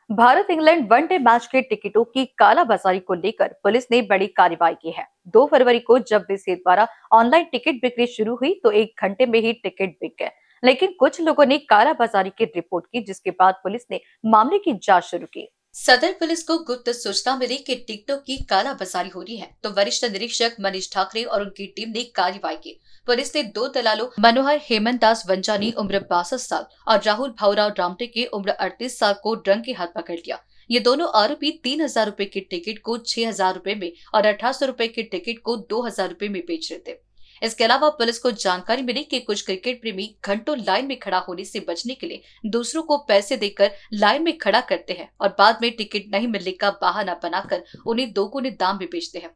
Bharat England one day match के टिकटों की कालाबाजारी को लेकर पुलिस ने बड़ी कार्रवाई की है। 2 फरवरी को जब बीसीए द्वारा ऑनलाइन टिकट बिक्री शुरू हुई तो 1 घंटे में ही टिकट बिक गए। लेकिन कुछ लोगों ने कालाबाजारी की रिपोर्ट की, जिसके बाद पुलिस ने मामले की जांच शुरू की। सदर पुलिस को गुप्त सूचना मिली कि टिकटों की कालाबाजारी हो रही है, तो वरिष्ठ निरीक्षक मनीष ठाकरे और उनकी टीम ने कार्रवाई की। पुलिस ने 2 दलालों मनोहर हेमंत दास वंजानी उम्र 62 साल और राहुल भाऊराव रामटे की उम्र 38 साल को रंगे हाथ पकड़ लिया। ये दोनों आरोपी 3,000 रुपए के टिकट को 6,000 रुपए में और 1,800 रुपए के टिकट को 2,000 रुपए में बेच रहे थे। इसके अलावा पुलिस को जानकारी मिली कि कुछ क्रिकेट प्रेमी घंटों लाइन में खड़ा होने से बचने के लिए दूसरों को पैसे देकर लाइन में खड़ा करते हैं और बाद में टिकट नहीं मिलने का बहाना बनाकर उन्हें दोगुने दाम में बेचते हैं।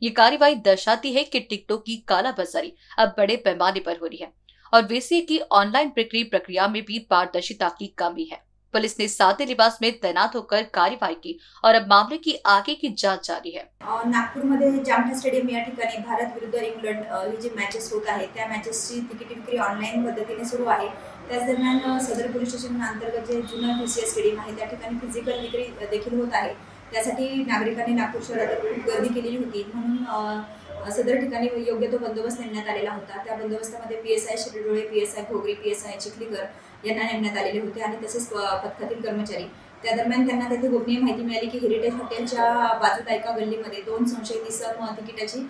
ये कार्रवाई दर्शाती है कि टिकटों की कालाबाजारी अब बड़े पैमाने पर हो रही है और वीसीए की ऑनलाइन बिक्री प्रक्रिया में भी पारदर्शिता की कमी है। पुलिस ने सादे लिबास में तैनात होकर कार्रवाई की और अब मामले की आगे की जांच जारी है। नागपूरमध्ये जामठा स्टेडियम या ठिकाणी भारत विरुद्ध इंग्लंड ही जी मॅचेस होत आहेत त्या मॅचेसची तिकीट विक्री ऑनलाईन पद्धतीने सुरू आहे। त्याच दरम्यान सदर पोलीस स्टेशन अंतर्गत जे जुनं पीसीएस स्टेडियम आहे त्या ठिकाणी फिजिकल विक्री देखील होत आहे। त्यासाठी नागरिकांनी नागपूर शहरात खूप गर्दी केलेली होती, म्हणून सदर ठिकाणी योग्य तो बंदोबस्त नेमण्यात आलेला होता। त्या बंदोबस्तामध्ये PSI Shirdole, PSI Ghogare, PSI Chikhalikar यांना नेमण्यात आलेले होते आणि तसेच पथकातील कर्मचारी। त्या दरम्यान त्यांना तेथे गोपनीय माहिती मिळाली की हेरिटेज हॉटेलच्या बाजूला एका गल्लीमध्ये 2 संशयित इसम तिकिटाची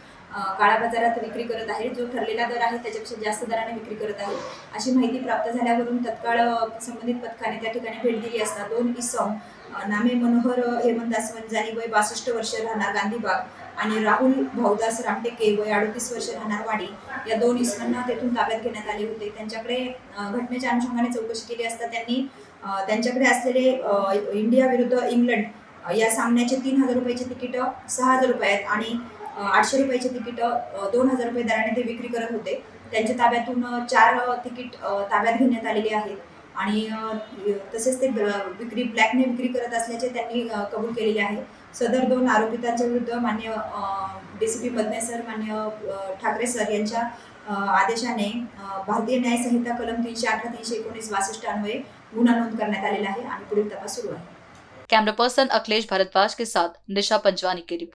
काळ्या बाजारात विक्री करत आहेत, जो ठरलेला दर आहे त्याच्यापेक्षा जास्त दराने विक्री करत आहेत। अशी माहिती प्राप्त झाल्यावरून तत्काळ संबंधित पथकाने त्या ठिकाणी भेट दिली असता 2 इसम नामे मनोहर हेमंतदास वंजानी वय 62 वर्ष राहणार गांधीबाग आणि राहुल भाऊदास रामटेके वय 38 वर्ष राहणार वाडी या 2 इसमांना तेथून ताब्यात घेण्यात आले होते। त्यांच्याकडे घटनेच्या अनुषंगाने चौकशी केली असता त्यांनी त्यांच्याकडे असलेले इंडिया विरुद्ध इंग्लंड या सामन्याचे 3,000 रुपयाचे तिकीट 6,000 रुपयात आणि 800 रुपयाचे तिकीट 2,000 रुपये दराने ते विक्री करत होते। त्यांच्या ताब्यातून 4 तिकीट ताब्यात घेण्यात आलेले आहेत आणि तसेच ते ब्लॅकने विक्री करत असल्याचे त्यांनी कबूल केलेले आहे। सदर 2 आरोपितांच्या विरुद्ध मान्य डीसीपी मदने सर, मान्य ठाकरे सर यांच्या आदेशाने भारतीय न्याय संहिता कलम 318, 319, 62 अन्वये गुन्हा नोंद करण्यात आलेला आहे आणि पुढील तपास सुरू आहे। कैमरा पर्सन अखिलेश भारद्वाज के साथ निशा पंजवानी की रिपोर्ट।